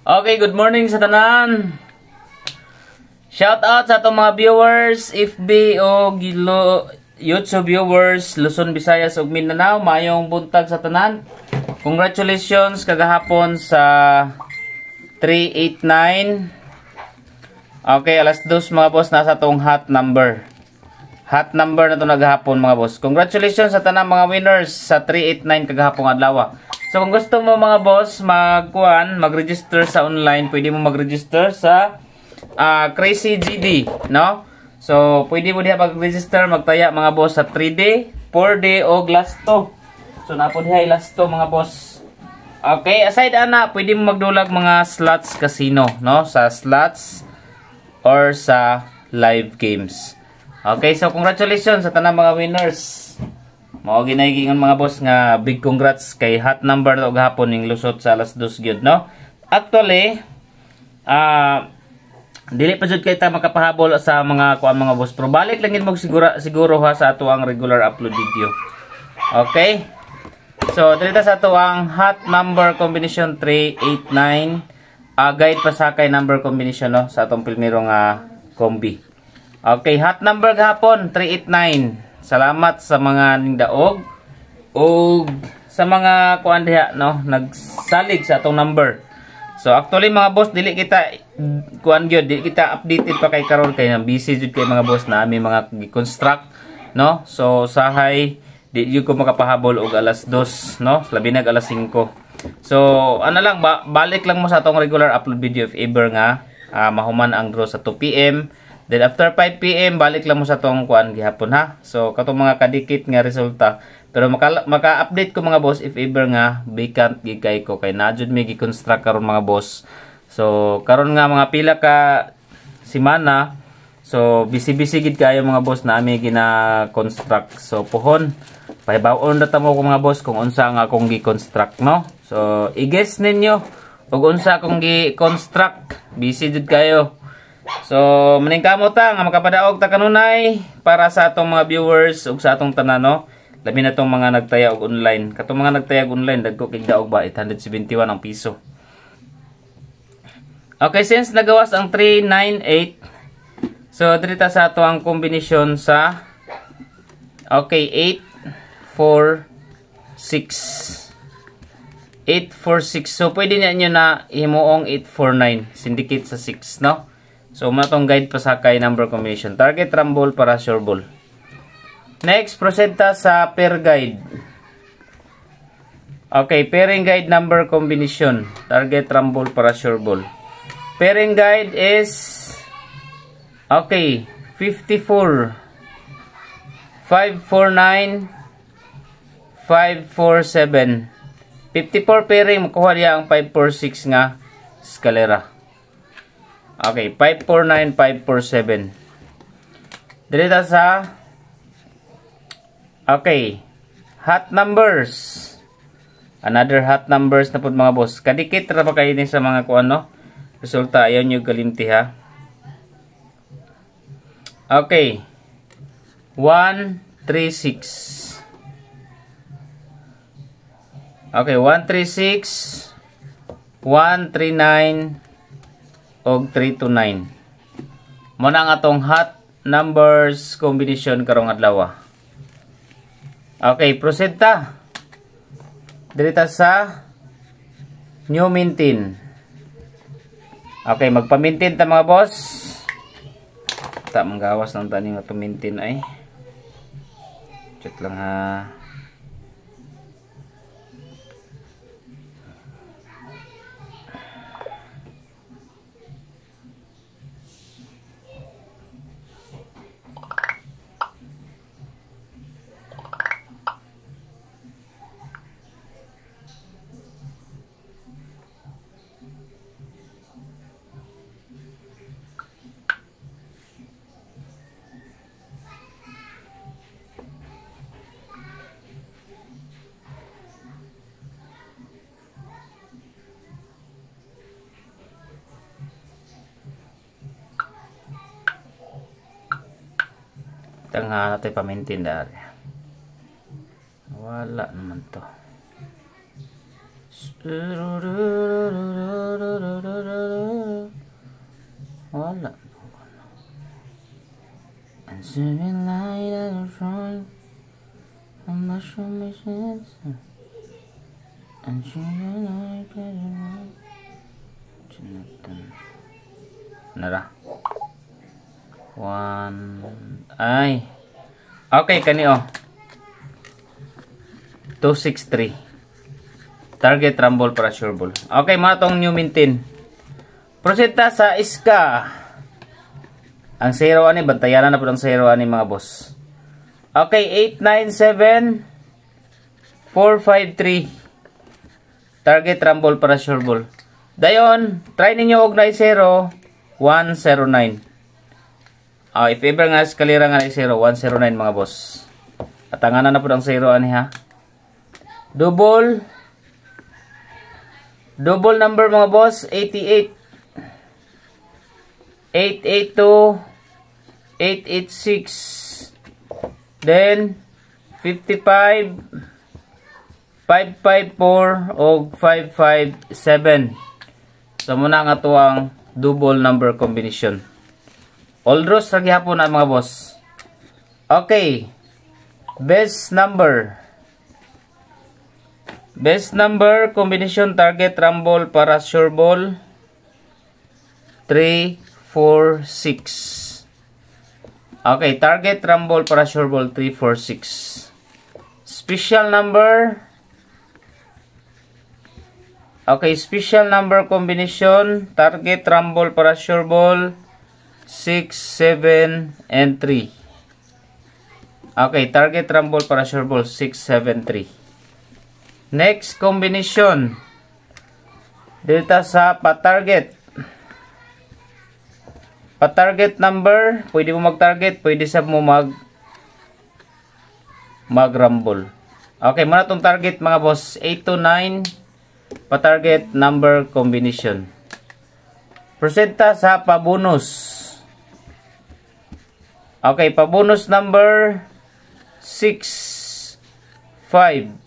Okay, good morning sa tanan. Shout out sa atong mga viewers, FB o YouTube viewers, Luzon, Visayas ug Mindanao. Mayong buntag sa tanan. Congratulations kagahapon sa 389. Okay, alas 2 mga boss, nasa tong hot number. Hot number na to nagahapon mga boss. Congratulations sa tanang mga winners sa 389 kagahapon adlaw. So kung gusto mo mga boss mag-register sa online, pwede mo mag-register sa Crazy GD, no? So pwede mo diha mag-register, magtaya mga boss sa 3D, 4D o Glasto. So napo diha Glasto mga boss. Okay, aside ana, pwede mo magdulag mga slots casino, no? Sa slots or sa live games. Okay, so congratulations sa tanang mga winners. Mao ginahigingon mga boss nga big congrats kay hot number og gahapon ning lusot sa alas 2 gyud, no? Actually, dili pa jud kay ta makapahabol sa mga kuan mga boss. Pero balik lang gid mo siguro ha sa ato ang regular upload video. Okay? So, dito sa ato ang hot number combination 389, guide pasakay number combination, no, sa atong primero nga kombi. Okay, hot number gahapon 389. Salamat sa mga ningdaog o sa mga kuan diha, no, nagsalig sa atong number. So actually mga boss, dili kita kuan gyud, dili kita updated pa kay karon kay busy jud kay mga boss na ami mga gi-construct, no. So sahay di jud ko makapahabol og alas 2, no, labi nag alas 5. So ano lang, balik lang mo sa atong regular upload video if ever nga mahuman ang draw sa 2 PM. Then after 5 PM balik lang mo sa tong kuan gihapon ha. So katong mga kadikit nga resulta. Pero maka-update ko mga boss if ever nga vacant gikay ko kay najud mi gi-construct karon mga boss. So karon nga mga pila ka semana. So busy gid kayo mga boss na ami gina-construct. So pohon pahibaw-on na tamo ko mga boss kung unsa nga akong gi-construct, no. So i-guess ninyo ug unsa akong gi-construct. Busy jud kayo. So, maningkamot ta nga makapadaog ta kanunay para sa atong mga viewers ug sa atong tanan, no. Labi na tong mga nagtaya og online. Katong mga nagtaya og online dagko kay daog ba 871 ang piso. Okay, since nagawas ang 398. So, dito sa ato ang kombinasyon sa 8 4 6. 846. So, pwede niyo na himuong 849 syndicate sa 6, no. So, matong guide pa sa kay number combination. Target rumble para sure ball. Next, proceed ta sa pair guide. Okay, pairing guide number combination. Target rumble para sure ball. Pairing guide is 54 549 547. 54 pairing, makuha niya ang 546 nga eskalera. Okay, 549, 547. Dito sa hot numbers. Another hot numbers na po mga boss. Kadikit ra pa kayo din sa mga kuan, no. Resulta ayaw nyo galimti ha. Okay. 136. Okay, 136, 139 og 329. Muna ang atong hot numbers combination karong adlaw. Okay, proceed ta. Dito sa new maintain. Okay, magpa-maintain ta mga boss. Ta manggawas ng tani nga to maintain ay. Check lang ha. Tanghala tayo pamintin dari. Wala naman to. Wala. And seven light and front. I'm not sure my sense. And seven light and nara. One. Ay. Okay, kanio. 263. Target rumble para sure ball. Okay, mga tong new mintin. Proseta sa iska. Ang 0 ani bantayan na po ang 0 ani mga boss. Okay, 897 453. Target rumble para sure ball. Dayon, try ninyo og na 0 109. If ever nga eskalera nga na 0 109 mga boss. At tanganan na po ang 0 ani ha. Double number mga boss, 88, 882, 886, then 55, 554, o 557. So muna nga ito ang double number combination. All draws lagi hapon na mga boss. Okay, best number combination target rumble para sure ball 3, 4, 6. Okay, target rumble para sure ball 3, 4, 6. Special number. Okay, special number combination target rumble para sure ball 6, 7, and 3. Okay, target rumble para sure ball 6, 7, 3. Next combination. Dito sa pa-target. Pa-target number, pwede mo mag-target, pwede sa mo mag-rumble. Okay, muna itong target mga boss, 829 pa-target number combination. Prosenta sa pa-bonus. Okay, pa-bonus number 6, 5,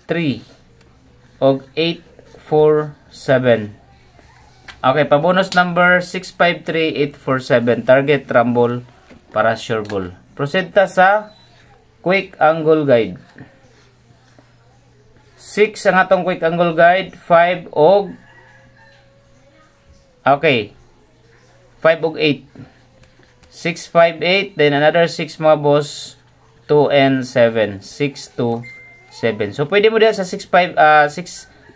3 og 8, 4, 7. Okay, pa-bonus number 653847 target rumble para sure ball. Prosenta sa quick angle guide. 6 ang atong quick angle guide, 5 og okay, 5 og 8. 6, 5, 8, then another 6 mga boss, 2 and 7. 6, 2, 7. So pwede mo diyan sa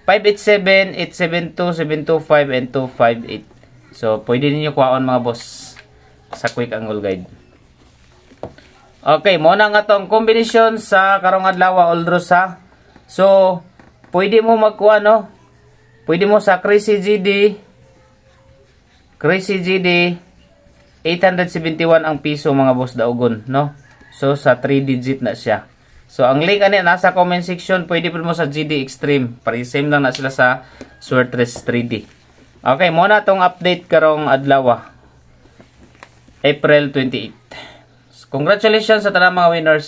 587, 872, 725 and 258. So pwede niyo kuhaon mga boss sa quick angle guide. Okay, mo na nga tong combination sa karong adlaw all draws ha. So pwede mo magkuha no. Pwede mo sa Crazy GD 871 ang piso mga boss daugon no. So sa 3 digit na siya. So, ang link ani nasa comment section. Pwede po mo sa GD Extreme. Pari-same lang na sila sa Swertres 3D. Okay, muna itong update karong adlaw. April 28. Congratulations sa tanang mga winners.